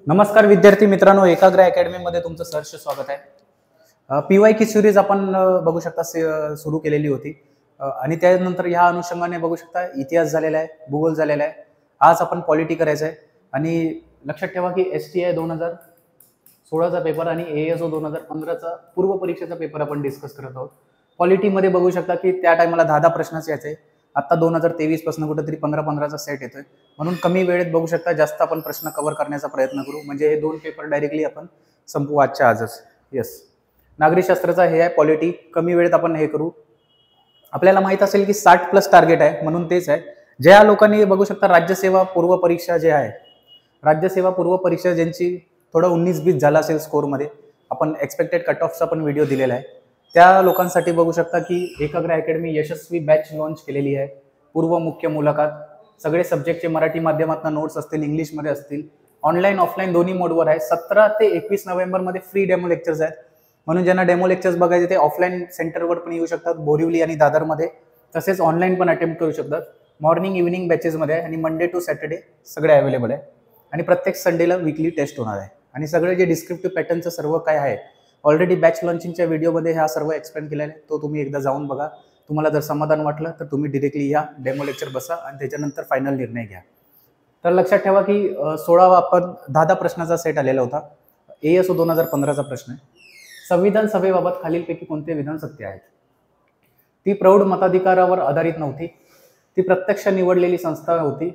नमस्कार विद्यार्थी मित्रांनो, एकाग्र अकॅडमीमध्ये तुमचं सहर्ष स्वागत आहे। PYQ सिरीज आपण बघू शकता सुरू केलेली होती आणि त्यानंतर ह्या अनुषंगाने बघू शकता इतिहास झालेला आहे, भूगोल झालेला आहे। आज आपण पॉलिटी करायचं आहे आणि लक्षात ठेवा की STI 2016चा पेपर आणि ASO 2015चा पूर्व परीक्षेचा पेपर आपण डिस्कस करत आहोत। पॉलिटीमध्ये बघू शकता की त्या टाइमला 10 प्रश्नच यायचे। आता 2023 पासून कुठेतरी 15-15चा सेट येतोय, म्हणून कमी वेळेत बघू शकता जास्त आपण प्रश्न कव्हर करण्याचा प्रयत्न करू, म्हणजे हे 2 पेपर डायरेक्टली आपण संपवू आजच्या आजच। यस, नागरिकशास्त्राचा हे आहे पॉलिटी, कमी वेळेत आपण हे करू। आपल्याला माहित असेल की 60+ टार्गेट आहे, म्हणून तेच आहे। ज्या लोकांनी बघू शकता राज्यसेवा पूर्व परीक्षा जे आहे, राज्यसेवा पूर्व परीक्षा ज्यांची थोडं 19-20 झाला असेल स्कोरमध्ये, आपण एक्सपेक्टेड कट ऑफचा पण व्हिडिओ दिलेला आहे। त्या लोकांसाठी बघू शकता की एकाग्र अकॅडमी यशस्वी बॅच लॉन्च केलेली आहे। पूर्व मुख्य मुलाखत, सगळे सब्जेक्टचे मराठी माध्यमातून नोट्स असतील, इंग्लिशमध्ये असतील, ऑनलाईन ऑफलाईन दोन्ही मोडवर आहे। 17 ते 21 नोव्हेंबरमध्ये फ्री डेमो लेक्चर्स आहेत, म्हणून ज्यांना डेमो लेक्चर्स बघायचे ते ऑफलाईन सेंटरवर पण येऊ शकतात, बोरिवली आणि दादरमध्ये, तसेच ऑनलाईन पण अटेम्प्ट करू शकतात। मॉर्निंग इव्हिनिंग बॅचेसमध्ये आहे आणि मंडे टू सॅटर्डे सगळे अवेलेबल आहे आणि प्रत्येक संडेला वीकली टेस्ट होणार आहे। आणि सगळे जे डिस्क्रिप्टिव्ह पॅटर्नचं सर्व काय आहे ऑलरेडी बॅच लॉन्चिंगच्या व्हिडिओमध्ये हा सर्व एक्सप्लेन केलेला आहे, तो तुम्ही एकदा जाऊन बघा। तुम्हाला जर समाधान वाटलं तर तुम्ही डिरेक्टली या डेमो लेक्चर बसा आणि त्याच्यानंतर फायनल निर्णय घ्या। तर लक्षात ठेवा की 16वा आपण 10 प्रश्नाचा सेट आलेला होता। ASO 2015चा प्रश्न आहे, संविधान सभेबाबत खालीलपैकी कोणते विधान सत्य आहेत? ती प्रौढ मताधिकारावर आधारित नव्हती, ती प्रत्यक्ष निवडलेली संस्था होती।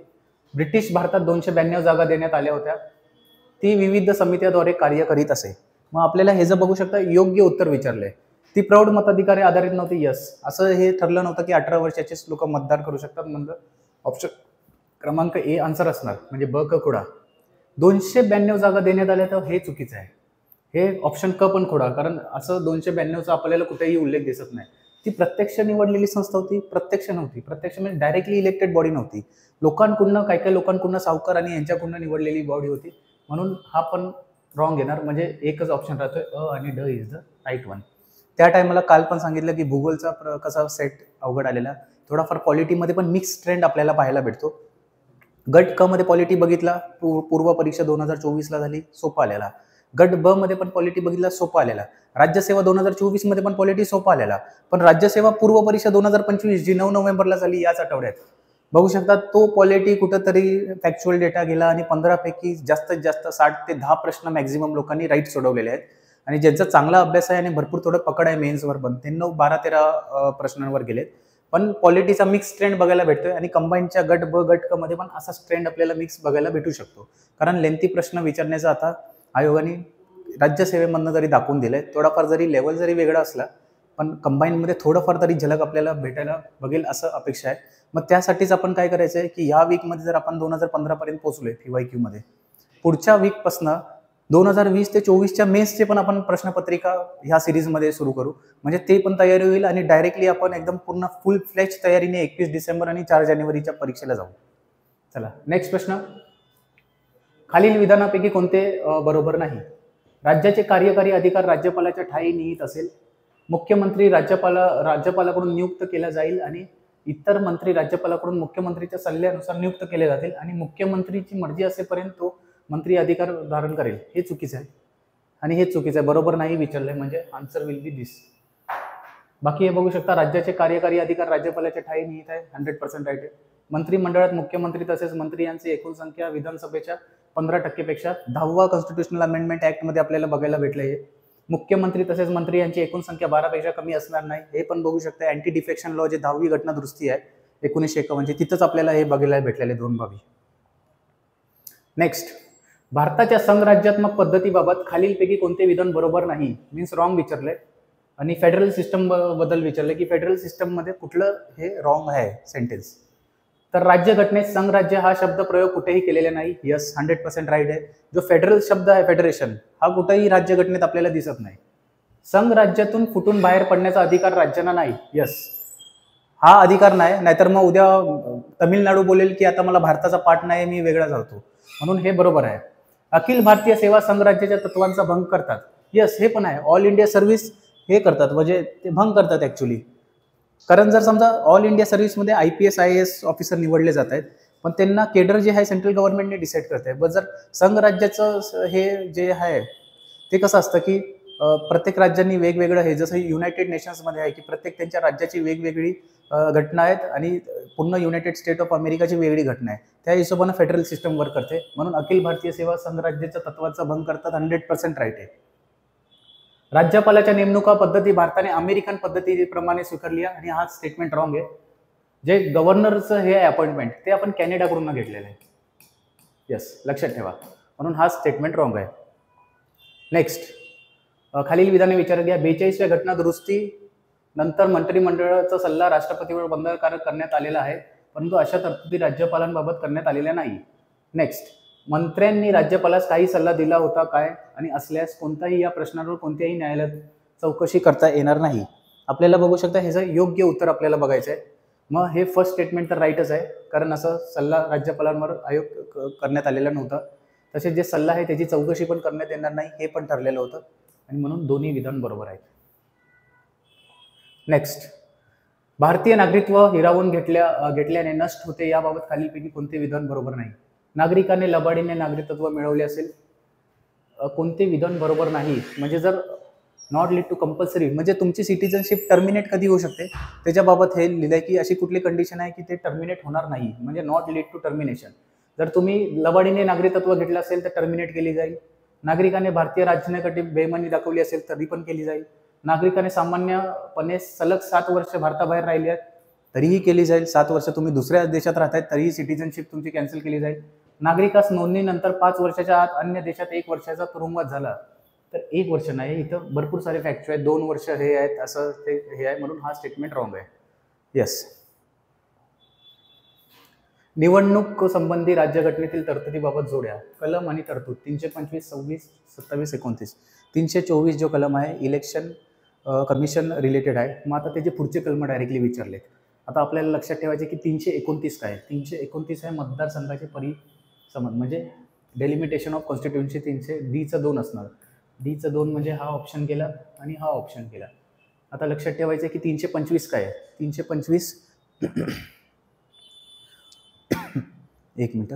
ब्रिटिश भारतात 292 जागा देण्यात आल्या होत्या, ती विविध समित्यांद्वारे कार्य करीत असे। मग आपल्याला हे जर बघू शकता योग्य उत्तर विचारले, ती प्रौढ मताधिकारी आधारित नव्हती। यस, असं हे ठरलं नव्हतं की 18 वर्षाचेच लोक मतदान करू शकतात, म्हणजे ऑप्शन क्रमांक A आन्सर असणार, म्हणजे ब क खोडा। 292 जागा देण्यात आल्या तर हे चुकीचं आहे, हे ऑप्शन क पण खोडा, कारण असं 292चा आपल्याला कुठेही उल्लेख दिसत नाही। ती प्रत्यक्ष निवडलेली संस्था होती, प्रत्यक्ष नव्हती। प्रत्यक्ष म्हणजे डायरेक्टली इलेक्टेड बॉडी नव्हती, लोकांकडून काही लोकांकडून सावकार आणि यांच्याकडून निवडलेली बॉडी होती, म्हणून हा पण रॉंग येणार, म्हणजे एकच ऑप्शन राहतोय अ आणि ड इज द राईट वन। त्या टाइमला काल पण सांगितलं की भूगोलचा कसा सेट अवघड आलेला, थोडाफार पॉलिटीमध्ये पण मिक्स ट्रेंड आपल्याला पाहायला भेटतो। गट क मध्ये पॉलिटी बघितला, पूर्व परीक्षा 2024ला झाली, सोपा आलेला। गट ब मध्ये पण पॉलिटी बघितला, सोपा आलेला। राज्यसेवा 2024 मध्ये पण पॉलिटी सोपा आलेला, पण राज्यसेवा पूर्व परीक्षा 2025 जी 9 नोव्हेंबरला झाली याच आठवड्यात बघू शकता तो पॉलिटी कुठंतरी फॅक्च्युअल डेटा गेला आणि 15 पैकी जास्तीत जास्त 60 ते 10 प्रश्न मॅक्झिमम लोकांनी राईट सोडवलेले आहेत। आणि ज्यांचा चांगला अभ्यास आहे आणि भरपूर थोडं पकड आहे मेन्सवर पण, त्यांना 12-13 प्रश्नांवर गेलेत। पण पॉलिटीचा मिक्स ट्रेंड बघायला भेटतोय आणि कंबाईनच्या गट ब गट क मध्ये पण असाच ट्रेंड आपल्याला मिक्स बघायला भेटू शकतो, कारण लेंथी प्रश्न विचारण्याचा आता आयोगाने राज्यसेवेमधनं जरी दाखवून दिलंय, थोडाफार जरी लेवल जरी वेगळा असला पण कंबाईनमध्ये थोडंफार तरी झलक आपल्याला भेटायला बघेल असं अपेक्षा आहे। मग त्यासाठीच आपण काय करायचं आहे की या वीकमध्ये जर आपण 2015 पर्यंत पोहोचलोय PYQ मध्ये, पुढच्या वीकपासून 2020 ते 24च्या मेन्सचे पण आपण प्रश्नपत्रिका ह्या सिरीजमध्ये सुरू करू, म्हणजे ते पण तयारी होईल आणि डायरेक्टली आपण एकदम पूर्ण फुल फ्लेज तयारीने 21 डिसेंबर आणि 4 जानेवारीच्या परीक्षेला जाऊ। चला नेक्स्ट प्रश्न, खालील विधानापैकी कोणते बरोबर नाही? राज्याचे कार्यकारी अधिकार राज्यपालाच्या ठायी निहित असेल, मुख्यमंत्री राज्यपालाकडून नियुक्त केला जाईल आणि इतर मंत्री राज्यपालाकडून मुख्यमंत्रीच्या सल्ल्यानुसार नियुक्त केले जातील आणि मुख्यमंत्रीची मर्जी असेपर्यंत तो मंत्री अधिकार धारण करेल, हे चुकीचं आहे आणि हे चुकीचं आहे, बरोबर नाही विचारलंय, म्हणजे आन्सर विल बी दिस। बाकी हे बघू शकता राज्याचे कार्यकारी अधिकार राज्यपालाच्या ठायी निहित आहे, 100% राईट आहे। मंत्रिमंडळात मुख्यमंत्री तसेच मंत्री यांची एकूण संख्या विधानसभेच्या 15% पेक्षा 10वा कॉन्स्टिट्यूशनल अमेंडमेंट ऍक्ट मध्ये आपल्याला बघायला भेटलंय। मुख्यमंत्री तसेच मंत्री यांची एकूण संख्या 12 पेक्षा कमी असणार नाही, हे पण बघू शकता। अँटी डिफेक्शन लॉ जे 10वी घटना दुरुस्ती आहे 1951, तिथंच आपल्याला हे बघायला भेटलेले 2 बाबी। नेक्स्ट, भारताच्या संघराज्यात्मक पद्धतीबाबत खालीलपैकी कोणते विधान बरोबर नाही? मीन्स रॉंग विचारले आणि फेडरल सिस्टम बद्दल विचारले की फेडरल सिस्टम मध्ये कुठलं हे रॉंग आहे सेंटेन्स? तर राज्यघटनेत संघराज्य हा शब्द प्रयोग कुठेही केलेला नाही। यस, 100% राईट आहे। जो फेडरल शब्द आहे फेडरेशन, हा कुठेही राज्यघटनेत आपल्याला दिसत नाही। संघ राज्यातून फुटून बाहेर पडण्याचा अधिकार राज्यांना नाही। यस, हा अधिकार नाही, नाहीतर मग उद्या तमिळनाडू बोलेल की आता मला भारताचा पार्ट नाही, मी वेगळा जातो, म्हणून हे बरोबर आहे। अखिल भारतीय सेवा संघराज्याच्या तत्वांचा भंग करतात। यस, हे पण आहे। ऑल इंडिया सर्व्हिस हे करतात, म्हणजे ते भंग करतात ऍक्च्युली, कारण जर समजा ऑल इंडिया सर्व्हिसमध्ये IPS IAS ऑफिसर निवडले जात आहेत, पण त्यांना केडर जे आहे सेंट्रल गव्हर्नमेंटने डिसाईड करते. पण जर संघ राज्याचं हे जे आहे ते कसं असतं की प्रत्येक राज्यांनी वेगवेगळं हे, जसं युनायटेड नेशन्समध्ये आहे की प्रत्येक त्यांच्या राज्याची वेगवेगळी घटना आहेत आणि पूर्ण युनायटेड स्टेट ऑफ अमेरिकाची वेगळी घटना आहे. त्या हिशोबानं फेडरल सिस्टम वर्क करते. म्हणून अखिल भारतीय सेवा संघ राज्याच्या तत्वाचा भंग करतात 100% राईट आहे. राज्यपालाच्या नेमणुका पद्धती भारताने अमेरिकन पद्धतीप्रमाणे स्वीकारली आहे आणि हा स्टेटमेंट रॉंग आहे. जे गव्हर्नरचं हे अपॉइंटमेंट ते आपण कॅनडाकडून घेतलेलं आहे. येस, लक्षात ठेवा. म्हणून हा स्टेटमेंट रॉंग आहे. नेक्स्ट, खालील विधाने विचारात घ्या. 42व्या घटना दुरुस्ती नंतर मंत्रिमंडळाचा सल्ला राष्ट्रपतीवर बंधनकारक करण्यात आलेला आहे, परंतु अशा तरतुदी राज्यपालांबाबत करण्यात आलेल्या नाही. नेक्स्ट, मंत्र्यांनी राज्यपालास काही सल्ला दिला होता काय, आणि असल्यास कोणताही या प्रश्नावर कोणत्याही न्यायालयात चौकशी करता येणार नाही. आपल्याला बघू शकता ह्याचं योग्य उत्तर आपल्याला बघायचं आहे. मग हे फर्स्ट स्टेटमेंट तर राईटच आहे, कारण असं सल्ला राज्यपालांवर आयोग करण्यात आलेला नव्हता. तसेच जे सल्ला आहे त्याची चौकशी पण करण्यात येणार नाही हे पण ठरलेलं होतं, आणि म्हणून दोन्ही विधान बरोबर आहेत. नेक्स्ट, भारतीय नागरिकत्व हिरावून घेतल्याने नष्ट होते याबाबत खालीलपैकी कोणते विधान बरोबर नाही. नागरिकाने लबाडीने नागरिकत्व मिळवले असेल, कोणते विधान बरोबर नाही. म्हणजे जर नॉट लीड टू कंपल्सरी, म्हणजे तुमची सिटीजनशिप टर्मिनेट कधी होऊ शकते त्याच्याबाबत हे लिहिलंय की अशी कुठली कंडिशन आहे की ते टर्मिनेट होणार नाही, म्हणजे नॉट लीड टू टर्मिनेशन. जर तुम्ही लबाडीने नागरिकत्व घेतलं असेल तर टर्मिनेट केली जाईल. नागरिकाने भारतीय राजकारणाकडे बेईमानी दाखवली असेल तरी पण केली जाईल. नागरिकाने सामान्यपणे सलग 7 वर्ष भारताबाहेर राहिली आहेत तरीही केली जाईल. 7 वर्ष तुम्ही दुसऱ्या देशात राहतायत तरीही सिटीजनशिप तुमची कॅन्सल केली जाईल. नागरिकास नोंदणीनंतर 5 वर्षाच्या आत अन्य देशात 1 वर्षाचा तुरुंगवास झाला तर 1 वर्ष नाही, इथं भरपूर सारे फॅक्ट आहेत, 2 वर्ष हे आहेत, असं ते हे आहे, म्हणून हा स्टेटमेंट रॉंग आहे. येस. निवडणूक संबंधी राज्यघटनेतील तरतुदीबाबत जोड्या. कलम आणि तरतूद 325, 26, 27, 29. 324 जो कलम आहे इलेक्शन कमिशन रिलेटेड आहे. मग आता त्याचे पुढचे कलम डायरेक्टली विचारलेत. आता आपल्याला लक्षात ठेवायचे की 329 काय आहे. 329 आहे मतदारसंघाचे परिसंबंध, म्हणजे डेलिमिटेशन ऑफ कॉन्स्टिट्युएन्सी. 300 डीचं 2 असणार. डीचं 2 म्हणजे हा ऑप्शन केला आणि हा ऑप्शन केला. आता लक्षात ठेवायचं की 325 काय आहे. 325 एक मिनटं,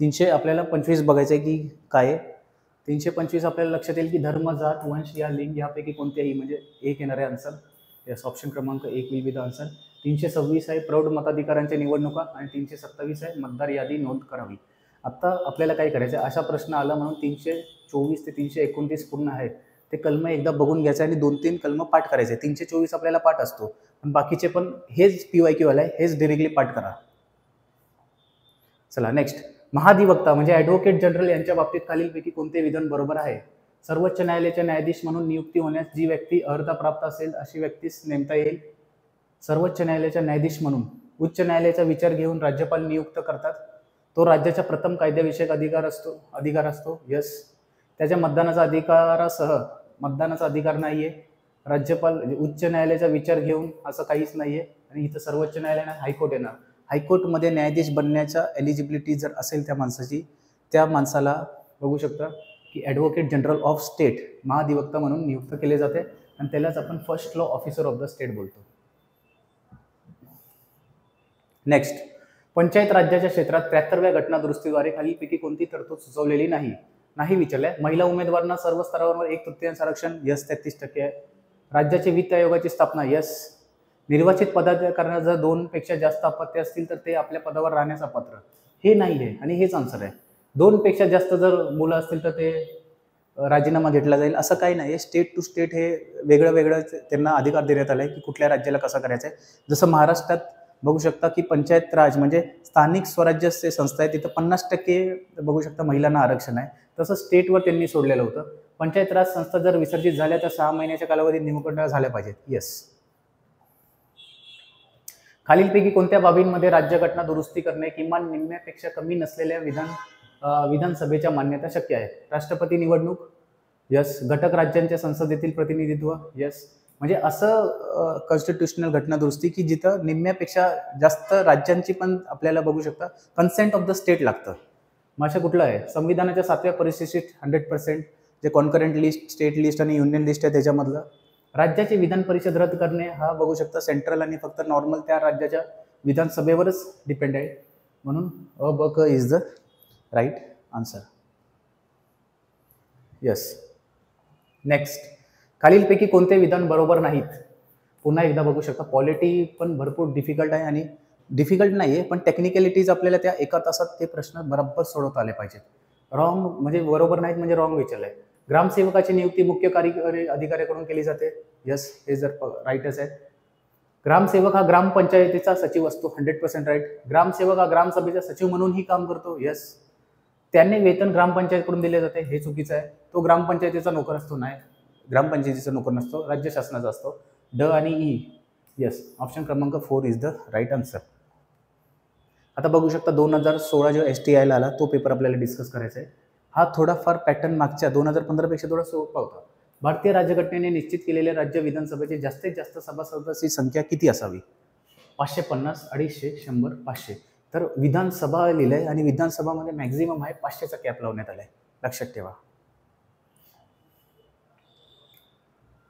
325 बघायचं आहे की काय आहे. 325 आपल्याला लक्षात येईल की धर्म, जात, वंश या लिंग यापैकी कोणत्याही, म्हणजे एक येणारे आन्सर. यस, ऑप्शन क्रमांक 1 विल बी द आन्सर. 326 आहे प्रौढ मताधिकारांच्या निवडणुका, आणि 327 आहे मतदार यादी नोंद करावी. आता आपल्याला काय करायचं आहे, अशा प्रश्न आला म्हणून 324 ते 329 पूर्ण आहे ते कलम एकदा बघून घ्यायचं आणि 2-3 कलम पाठ करायचे. 324 आपल्याला पाठ असतो, पण बाकीचे पण हेच PYQ वाला आहे, हेच डिरेक्टली पाठ करा. चला नेक्स्ट, महाधिवक्ता म्हणजे ॲडव्होकेट जनरल यांच्या बाबतीत खालीलपैकी कोणते विधान बरोबर आहे. सर्वोच्च न्यायालयाचे न्यायाधीश म्हणून नियुक्ती होण्यास जी व्यक्ती अर्हता प्राप्त असेल अशी व्यक्तीस नेमता येईल. सर्वोच्च न्यायालयाच्या न्यायाधीश म्हणून उच्च न्यायालयाचा विचार घेऊन राज्यपाल नियुक्त करतात. तो राज्याचा प्रथम कायदेविषयक अधिकार असतो. यस. त्याच्या मतदानाचा अधिकार नाहीये. राज्यपाल उच्च न्यायालयाचा विचार घेऊन असं काहीच नाहीये. आणि इथं सर्वोच्च न्यायालयाने हायकोर्ट येणार. हायकोर्टमध्ये न्यायाधीश बनण्याच्या एलिजिबिलिटी जर असेल त्या माणसाची, त्या माणसाला बघू शकता की ॲडव्होकेट जनरल ऑफ स्टेट महाधिवक्ता म्हणून नियुक्त केले जाते, आणि त्यालाच आपण first law officer of the state बोलतो. नेक्स्ट, पंचायत राज्याच्या क्षेत्रात 73व्या घटना दुरुस्तीद्वारे खालीलपैकी कोणती तरतूद सुचवलेली नाही विचारल्या. महिला उमेदवारांना सर्व स्तरावर 1/3 आरक्षण. यस, 33% आहे. राज्याचे वित्त आयोगाची स्थापना. यस. निर्वाचित पदाधिकाऱ्यांना जर 2 पेक्षा जास्त अपत्य असतील तर ते आपल्या पदावर राहण्याचा पात्र. हे नाही आहे आणि हेच आन्सर आहे. 2 पेक्षा जास्त जर मुलं असतील तर ते राजीनामा घेतला जाईल, असं काही नाही. स्टेट टू स्टेट हे वेगळं त्यांना अधिकार देण्यात आला आहे की कुठल्या राज्याला कसा करायचा आहे. जसं महाराष्ट्रात बघू शकता की पंचायत राज म्हणजे स्थानिक स्वराज्य संस्था आहे, तिथं 50% बघू शकता महिलांना आरक्षण आहे. तसं स्टेटवर त्यांनी सोडलेलं होतं. पंचायत राज संस्था जर विसर्जित झाल्या तर 6 महिन्याच्या कालावधीत निवडणुका झाल्या पाहिजेत. यस. खालीलपैकी कोणत्या बाबींमध्ये राज्यघटना दुरुस्ती करणे किमान निम्म्यापेक्षा कमी नसलेल्या विधानसभेच्या मान्यता शक्य आहे. राष्ट्रपती निवडणूक. यस. घटक राज्यांच्या संसदेतील प्रतिनिधित्व. यस. म्हणजे असं कॉन्स्टिट्युशनल घटना दुरुस्ती की जिथं निम्म्यापेक्षा जास्त राज्यांची पण आपल्याला बघू शकता कन्सेंट ऑफ द स्टेट लागतं. मग अशा कुठलं आहे. संविधानाच्या 7व्या परिशिष्टीत 100% जे कॉन्करंट लिस्ट, स्टेट लिस्ट आणि युनियन लिस्ट आहे त्याच्यामधलं. राज्याची विधान परिषद रद्द करणे हा बघू शकता सेंट्रल आणि फक्त नॉर्मल त्या राज्याच्या विधानसभेवरच डिपेंड आहे. म्हणून अ ब क is the right answer. Yes. Next, खालीलपैकी कोणते विधान बरोबर नाहीत? पुन्हा एकदा बघू शकता. पॉलिटी पण भरपूर डिफिकल्ट आहे आणि डिफिकल्ट नाही आहे, पण टेक्निकॅलिटीज आपल्याला त्या एका तासात ते प्रश्न बरोबर सोडवता आले पाहिजेत. रॉंग म्हणजे बरोबर नाहीत म्हणजे रॉंग विचारलंय. ग्रामसेवकाची नियुक्ती मुख्य कार्यकारी अधिकाऱ्याकडून केली जाते. यस, हे जर राईटच आहे. ग्रामसेवक हा ग्रामपंचायतीचा सचिव असतो. 100% राईट. ग्रामसेवक हा ग्रामसभेचा सचिव म्हणूनही काम करतो. यस. त्यांनी वेतन ग्रामपंचायतकडून दिले जाते. हे चुकीचं आहे. तो ग्रामपंचायतीचा नोकर असतो. नाही, ग्रामपंचायतीचा नोकर नसतो, राज्य शासनाचा असतो. ड आणि ई. यस, ऑप्शन क्रमांक 4 इज द राईट आन्सर. आता बघू शकता 2016 जो STI आला तो पेपर आपल्याला डिस्कस करायचा आहे. हा थोडाफार पॅटर्न मागच्या 2015 पेक्षा थोडा सोपा होता. भारतीय राज्यघटनेने निश्चित केलेल्या राज्य विधानसभेची जास्तीत जास्त सभासदांची संख्या किती असावी? 550, 250, 100, 500. तर विधानसभा लिहिलंय आणि विधानसभामध्ये मॅक्झिमम आहे 500चा कॅप लावण्यात आलाय. लक्षात ठेवा.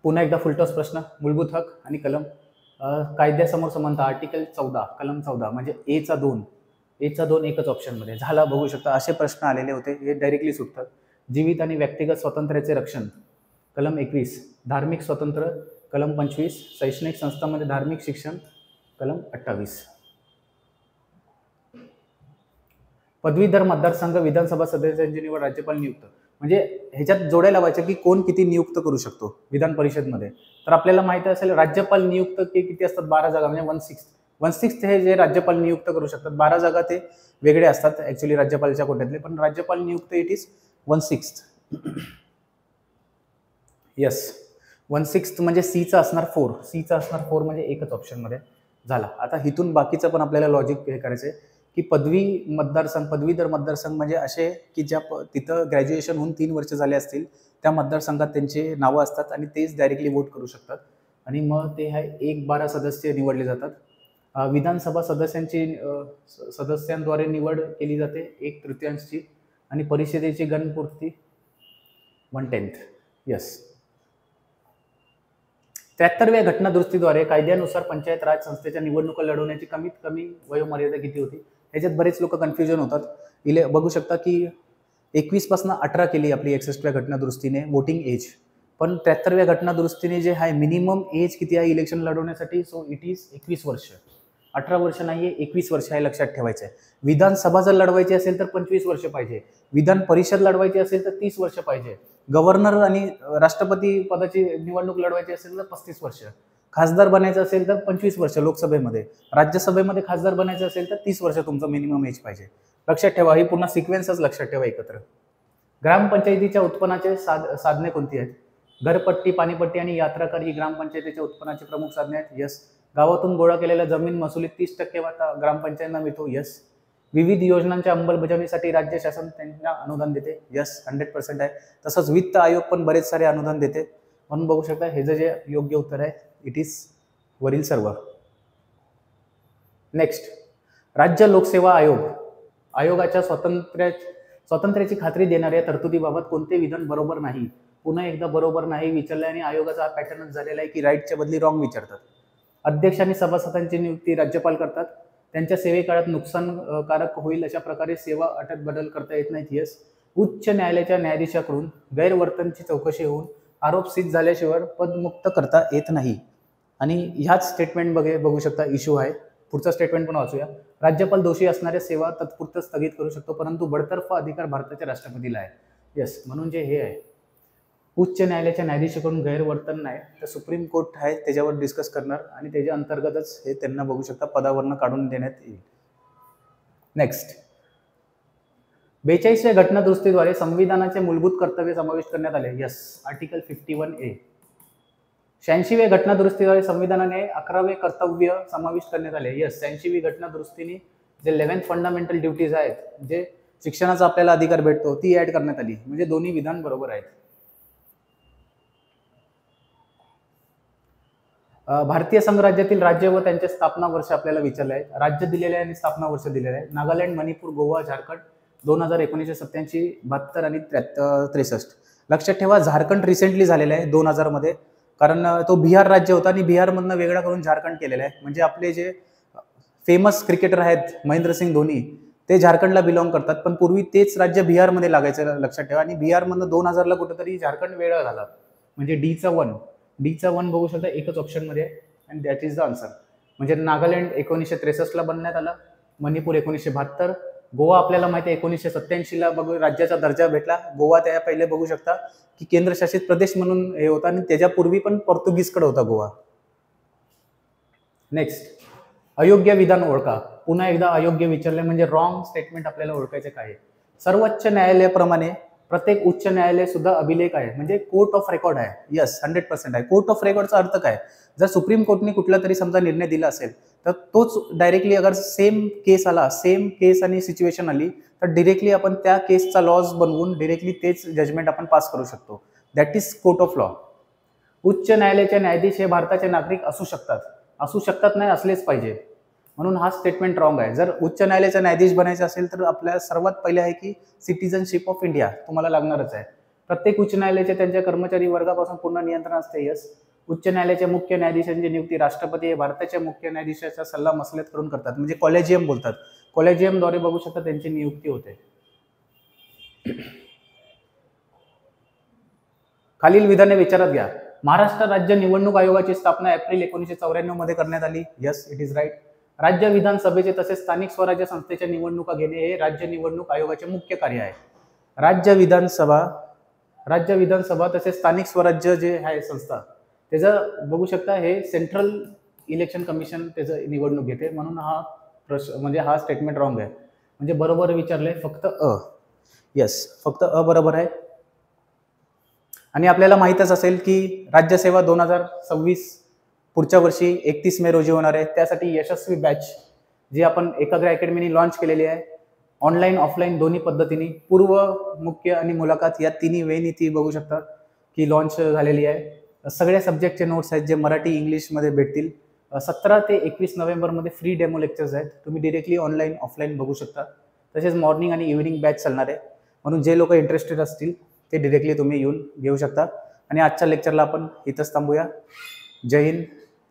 पुन्हा एकदा फुलटॉस प्रश्न. मूलभूत हक आणि कलम कायद्यासमोर समानता. आर्टिकल 14 कलम 14 म्हणजे ए चा 2 एकच ऑप्शनमध्ये झाला. बघू शकता असे प्रश्न आलेले होते, हे डायरेक्टली सुटतात. जीवित आणि व्यक्तिगत स्वातंत्र्याचे रक्षण कलम 21. धार्मिक स्वातंत्र्य कलम 25. शैक्षणिक संस्थांमध्ये धार्मिक शिक्षण कलम 28. पदवीधर मतदारसंघ विधानसभा सदस्यांची निवड राज्यपाल नियुक्त. म्हणजे ह्याच्यात जोड्या लावायचं की कोण किती नियुक्त करू शकतो विधान परिषदमध्ये. तर आपल्याला माहिती असेल राज्यपाल नियुक्त किती असतात? 12 जागा म्हणजे 1/6 हे जे राज्यपाल नियुक्त करू शकतात. 12 जागा ते वेगळे असतात ऍक्च्युली राज्यपालच्या कोट्यातले, पण राज्यपाल नियुक्त इट इज 1/6. यस, 1/6 म्हणजे सीचा असणार 4. सीचा असणार 4 म्हणजे एकच ऑप्शनमध्ये झाला. आता इथून बाकीचं पण आपल्याला लॉजिक हे करायचंय की पदवीधर मतदारसंघ म्हणजे असे की ज्या तिथं ग्रॅज्युएशन होऊन 3 वर्ष झाले असतील त्या मतदारसंघात त्यांचे नावं असतात आणि तेच डायरेक्टली वोट करू शकतात आणि मग ते 1/12 सदस्य निवडले जातात. विधानसभा सदस्यांद्वारे निवड केली जाते 1/3 आणि परिषदेची घनपूर्ती 1/10. यस. 73व्या घटनादुरुस्तीद्वारे कायद्यानुसार पंचायत राज संस्थेच्या निवडणुका लढवण्याची कमीत कमी वयोमर्यादा किती होती? याच्यात बरेच लोक कन्फ्युजन होतात. बघू शकता की 21 पासून 18 केली आपली 61व्या घटनादुरुस्तीने वोटिंग एज, पण 73व्या घटनादुरुस्तीने जे आहे मिनिमम एज किती आहे इलेक्शन लढवण्यासाठी? सो इट इज 21 वर्ष. 18 वर्ष नाहीये, 21 वर्ष आहे. लक्षात ठेवायचं आहे. विधानसभा जर लढवायची असेल तर 25 वर्ष पाहिजे. विधान परिषद लढवायची असेल तर 30 वर्ष पाहिजे. गव्हर्नर आणि राष्ट्रपती पदाची निवडणूक लढवायची असेल तर 35 वर्ष. खासदार बनायचं असेल तर 25 वर्ष लोकसभेमध्ये. राज्यसभेमध्ये खासदार बनायचं असेल तर 30 वर्ष तुमचं मिनिमम एज पाहिजे. लक्षात ठेवा. ही पुन्हा सिक्वेन्सच लक्षात ठेवा एकत्र. ग्रामपंचायतीच्या उत्पन्नाचे साधने कोणती आहेत? घरपट्टी, पाणीपट्टी आणि यात्राकार ही ग्रामपंचायतीच्या उत्पन्नाची प्रमुख साधने आहेत. यस. गावातून गोळा केलेल्या जमीन महसुलीत 30% वाटा ग्रामपंचायतींना मिळतो. यस. विविध योजनांच्या अंमलबजावणीसाठी राज्य शासन त्यांना अनुदान देते. यस, 100% आहे. तसंच वित्त आयोग पण बरेच सारे अनुदान देते. म्हणून बघू शकता हे जे योग्य उत्तर आहे इट इज वरील सर्व. नेक्स्ट, राज्य लोकसेवा आयोगाच्या स्वातंत्र्याची खात्री देणाऱ्या तरतुदीबाबत कोणते विधान बरोबर नाही? पुन्हा एकदा बरोबर नाही विचारलंय आणि आयोगाचा हा पॅटर्नच झालेला आहे की राईटच्या बदली रॉंग विचारतात. अध्यक्ष आणि सभासदांची नियुक्ती राज्यपाल करतात. त्यांच्या सेवेकाळात नुकसानकारक होईल अशा प्रकारे सेवा अटक बदल करता येत नाहीत. यस. उच्च न्यायालयाच्या न्यायाधीशाकडून गैरवर्तनची चौकशी होऊन आरोप सिद्ध झाल्याशिवाय पदमुक्त करता येत नाही. आणि ह्याच स्टेटमेंट बघू शकता इश्यू आहे. पुढचा स्टेटमेंट पण वाचूया. राज्यपाल दोषी असणाऱ्या सेवा तात्पुरतं स्थगित करू शकतो, परंतु बडतर्फ अधिकार भारताच्या राष्ट्रपतीला आहे. यस, म्हणून जे हे आहे उच्च न्यायालयाच्या न्यायाधीशाकडून गैरवर्तन नाही तर सुप्रीम कोर्ट आहे त्याच्यावर डिस्कस करणार आणि त्याच्या अंतर्गतच हे त्यांना बघू शकता पदावरनं काढून देण्यात येईल. नेक्स्ट, 42व्या घटनादुरुस्तीद्वारे संविधानाचे मूलभूत कर्तव्य समाविष्ट करण्यात आले. Yes, article 51A. 86व्या घटनादुरुस्तीद्वारे संविधानाने 11वे कर्तव्य समाविष्ट करण्यात आले. यस, 86वी घटनादुरुस्तीने जे 11th फंडामेंटल ड्युटीज आहेत, जे शिक्षणाचा आपल्याला अधिकार भेटतो, ती ऍड करण्यात आली. म्हणजे दोन्ही विधान बरोबर आहेत. भारतीय संघराज्यातील राज्य व त्यांचे स्थापना वर्ष आपल्याला विचारले आहे. राज्य दिलेले आहे आणि स्थापना वर्ष दिलेले आहे. नागालँड, मणिपूर, गोवा, झारखंड 2000, 1987, 72 आणि 63. लक्षात ठेवा झारखंड रिसेंटली झालेला आहे 2000 मध्ये, कारण तो बिहार राज्य होता आणि बिहारमधनं वेगळा करून झारखंड केलेला आहे. म्हणजे आपले जे फेमस क्रिकेटर आहेत महेंद्रसिंग धोनी, ते झारखंडला बिलॉंग करतात, पण पूर्वी तेच राज्य बिहारमध्ये लागायचं, लक्षात ठेवा. आणि बिहारमधनं 2000ला कुठेतरी झारखंड वेगळा झाला. म्हणजे डीचा वन बघू शकता एकच ऑप्शनमध्ये आहे, and that is the answer. म्हणजे नागालँड 1963ला बनण्यात आलं, मणिपूर 1972, गोवा आपल्याला माहिती आहे 1987ला बघू राज्याचा दर्जा भेटला. गोवा त्या पहिले बघू शकता की केंद्रशासित प्रदेश म्हणून हे होता, आणि त्याच्यापूर्वी पण पोर्तुगीजकडे होता गोवा. नेक्स्ट, अयोग्य विधान ओळखा. पुन्हा एकदा अयोग्य विचारले म्हणजे रॉंग स्टेटमेंट आपल्याला ओळखायचे काय आहे. सर्वोच्च न्यायालयाप्रमाणे प्रत्येक उच्च न्यायालय सुद्धा अभिलेख आहे, म्हणजे कोर्ट ऑफ रेकॉर्ड आहे. यस, 100% आहे. कोर्ट ऑफ रेकॉर्डचा अर्थ काय? जर सुप्रीम कोर्टने कुठला तरी समजा निर्णय दिला असेल, तर तोच डायरेक्टली अगर सेम केस आला, सेम केस आणि सिच्युएशन आली, तर डिरेक्टली आपण त्या केसचा लॉज बनवून डिरेक्टली तेच जजमेंट आपण पास करू शकतो. That is court of law. उच्च न्यायालयाचे न्यायाधीश हे भारताचे नागरिक असू शकतात नाही, असलेच पाहिजे. म्हणून हा स्टेटमेंट रॉंग आहे. जर उच्च न्यायालयाचा न्यायाधीश बनायचं असेल तर आपल्याला सर्वात पहिले आहे की सिटिझनशिप ऑफ इंडिया तुम्हाला लागणारच आहे. प्रत्येक उच्च न्यायालयाचे त्यांच्या कर्मचारी वर्गापासून पूर्ण नियंत्रण असते. यस. उच्च न्यायालयाच्या मुख्य न्यायाधीशांची नियुक्ती राष्ट्रपती हे भारताच्या मुख्य न्यायाधीशाचा सल्ला मसलत करून करतात, म्हणजे कॉलेजियम बोलतात. कॉलेजियमद्वारे बघू शकता त्यांची नियुक्ती होते. खालील विधाने विचारात घ्या. महाराष्ट्र राज्य निवडणूक आयोगाची स्थापना एप्रिल 1994 मध्ये करण्यात आली. Yes, it is right. राज्य विधानसभेचे तसेच स्थानिक स्वराज्य संस्थेच्या निवडणुका घेणे हे राज्य निवडणूक आयोगाचे मुख्य कार्य आहे. राज्य विधानसभा तसेच स्थानिक स्वराज्य जे आहे संस्था, त्याचं बघू शकता हे सेंट्रल इलेक्शन कमिशन त्याचं निवडणूक घेते. म्हणून हा प्रश्न म्हणजे हा स्टेटमेंट रॉंग आहे. म्हणजे बरोबर विचारले फक्त अ. यस, फक्त अ बरोबर आहे. आणि आपल्याला माहीतच असेल की राज्यसेवा 2026 पुढच्या वर्षी 31 मे रोजी होणार आहे. त्यासाठी यशस्वी बॅच जी आपण एकाग्र अकॅडमीने लॉन्च केलेली आहे, ऑनलाईन ऑफलाईन दोन्ही पद्धतीने, पूर्व, मुख्य आणि मुलाखत या तिन्ही वेनी ती बघू शकता की लॉन्च झालेली आहे. सगळ्या सब्जेक्टचे नोट्स आहेत जे मराठी इंग्लिशमध्ये भेटतील. 17 ते 21 नोव्हेंबरमध्ये फ्री डेमो लेक्चर्स आहेत, तुम्ही डिरेक्टली ऑनलाईन ऑफलाईन बघू शकता. तसेच मॉर्निंग आणि इव्हिनिंग बॅच चालणार आहे. म्हणून जे लोक इंटरेस्टेड असतील ते डिरेक्टली तुम्ही येऊन घेऊ शकता. आणि आजच्या लेक्चरला आपण इथंच थांबूया. जय हिंद,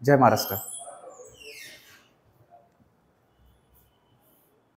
जय महाराष्ट्र.